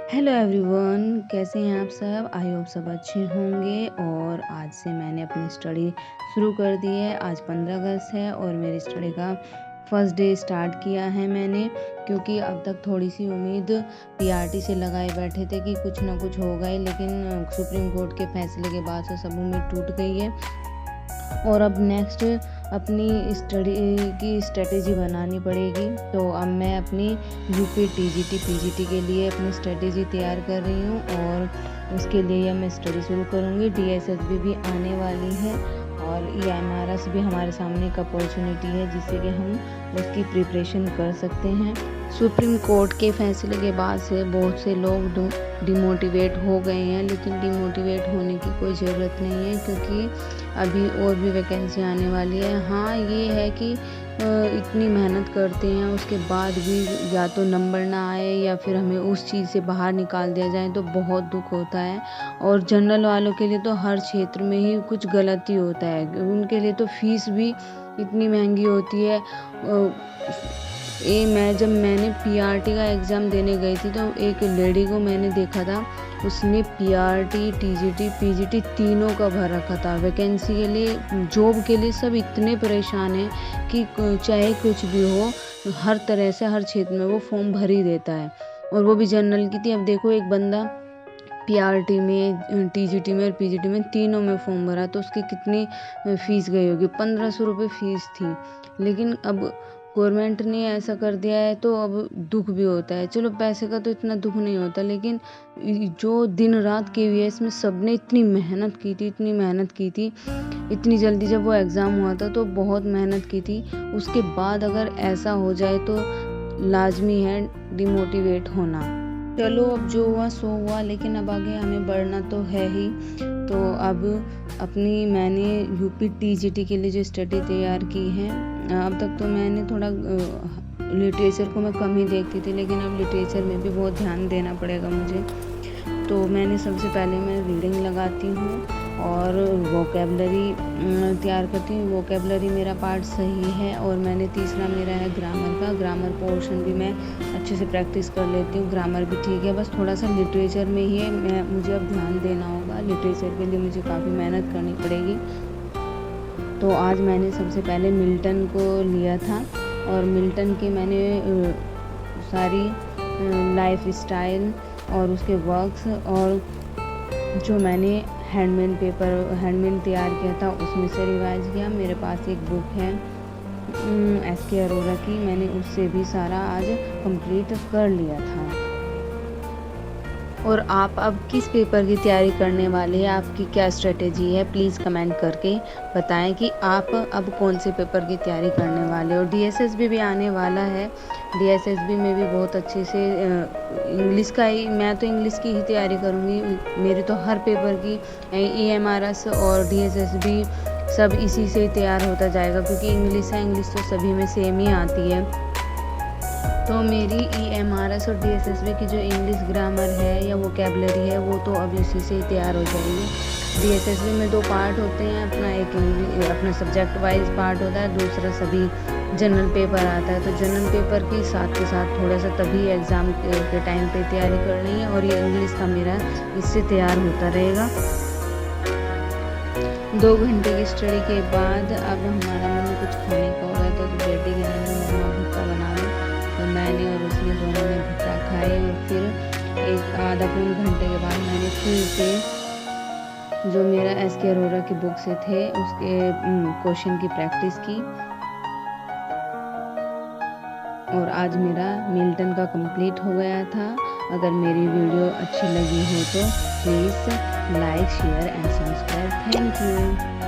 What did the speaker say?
Hello everyone, कैसे हैं आप सब। आई होप सब अच्छे होंगे। और आज से मैंने अपनी स्टडी शुरू कर दी है। आज 15 अगस्त है और मेरी स्टडी का फर्स्ट डे स्टार्ट किया है मैंने, क्योंकि अब तक थोड़ी सी उम्मीद पीआरटी से लगाए बैठे थे कि कुछ ना कुछ होगा ही, लेकिन सुप्रीम कोर्ट के फैसले के बाद से सब उम्मीद टूट गई है। और अब नेक्स्ट अपनी स्टडी की स्ट्रेटेजी बनानी पड़ेगी। तो अब मैं अपनी यूपी टीजीटी पीजीटी के लिए अपनी स्ट्रेटेजी तैयार कर रही हूँ और उसके लिए मैं स्टडी शुरू करूँगी। डीएसएसबी भी आने वाली है और ईएमआरएस भी हमारे सामने एक अपॉर्चुनिटी है जिससे कि हम उसकी प्रिपरेशन कर सकते हैं। सुप्रीम कोर्ट के फैसले के बाद से बहुत से लोग डिमोटिवेट हो गए हैं, लेकिन डिमोटिवेट होने की कोई ज़रूरत नहीं है, क्योंकि अभी और भी वैकेंसी आने वाली है। हाँ, ये है कि इतनी मेहनत करते हैं उसके बाद भी या तो नंबर ना आए या फिर हमें उस चीज़ से बाहर निकाल दिया जाए तो बहुत दुख होता है। और जनरल वालों के लिए तो हर क्षेत्र में ही कुछ गलती होता है, उनके लिए तो फीस भी इतनी महंगी होती है। जब मैंने पीआरटी का एग्ज़ाम देने गई थी तो एक लेडी को मैंने देखा था, उसने पीआरटी टीजीटी पीजीटी तीनों का भर रखा था। वैकेंसी के लिए, जॉब के लिए सब इतने परेशान हैं कि चाहे कुछ भी हो, हर तरह से हर क्षेत्र में वो फॉर्म भर ही देता है। और वो भी जनरल की थी। अब देखो, एक बंदा पीआरटी में, टीजीटी में और पीजीटी में तीनों में फॉर्म भरा तो उसकी कितनी फ़ीस गई होगी। 1500 रुपये फ़ीस थी। लेकिन अब गवर्नमेंट ने ऐसा कर दिया है तो अब दुख भी होता है। चलो, पैसे का तो इतना दुख नहीं होता, लेकिन जो दिन रात केवीएस में सबने इतनी मेहनत की थी, इतनी मेहनत की थी, इतनी जल्दी जब वो एग्ज़ाम हुआ था तो बहुत मेहनत की थी। उसके बाद अगर ऐसा हो जाए तो लाजमी है डिमोटिवेट होना। चलो, अब जो हुआ सो हुआ, लेकिन अब आगे हमें बढ़ना तो है ही। तो अब मैंने यूपी टीजीटी के लिए जो स्टडी तैयार की है, अब तक तो मैंने थोड़ा लिटरेचर को मैं कम ही देखती थी, लेकिन अब लिटरेचर में भी बहुत ध्यान देना पड़ेगा मुझे। तो मैंने सबसे पहले मैं रीडिंग लगाती हूँ और वोकेबलरी तैयार करती हूँ। वोकेबलरी मेरा पार्ट सही है। और मैंने तीसरा मेरा है ग्रामर का। ग्रामर पोर्शन भी मैं अच्छे से प्रैक्टिस कर लेती हूँ, ग्रामर भी ठीक है। बस थोड़ा सा लिटरेचर में ही है, मुझे अब ध्यान देना होगा। लिटरेचर के लिए मुझे काफ़ी मेहनत करनी पड़ेगी। तो आज मैंने सबसे पहले मिल्टन को लिया था और मिल्टन की मैंने सारी लाइफ स्टाइल और उसके वर्क्स और जो मैंने हैंडमेड तैयार किया था उसमें से रिवाइज किया। मेरे पास एक बुक है एसके अरोरा की, मैंने उससे भी सारा आज कंप्लीट कर लिया था। और आप अब किस पेपर की तैयारी करने वाले हैं, आपकी क्या स्ट्रेटेजी है, प्लीज़ कमेंट करके बताएं कि आप अब कौन से पेपर की तैयारी करने वाले हो। डीएसएसबी भी आने वाला है। डीएसएसबी में भी बहुत अच्छे से इंग्लिश का ही, मैं तो इंग्लिश की ही तैयारी करूँगी। मेरे तो हर पेपर की ईएमआरएस और डीएसएसबी सब इसी से ही तैयार होता जाएगा, क्योंकि इंग्लिश है, इंग्लिश तो सभी में सेम ही आती है। तो मेरी ईएमआरएस और डीएसएसबी की जो इंग्लिश ग्रामर है या वोकेबलरी है वो तो अब इसी से ही तैयार हो जाएगी। डीएसएसबी में दो पार्ट होते हैं, अपना एक अपना सब्जेक्ट वाइज पार्ट होता है, दूसरा सभी जनरल पेपर आता है। तो जनरल पेपर के साथ थोड़ा सा तभी एग्ज़ाम के टाइम पे तैयारी करनी है। और ये इंग्लिश का मेरा इससे तैयार होता रहेगा। 2 घंटे की स्टडी के बाद अब हमारा मन कुछ खाने का होगा, तो बेटी के मम्मा भुट्टा बना दो। तो मैंने और उसने दोनों ने भुट्टा खाए। और फिर एक आधा पौन घंटे के बाद मैंने फिर से जो मेरा एसके अरोरा की बुक से थे उसके क्वेश्चन की प्रैक्टिस की। और आज मेरा मिल्टन का कंप्लीट हो गया था। अगर मेरी वीडियो अच्छी लगी हो तो please like, share and subscribe. Thank you.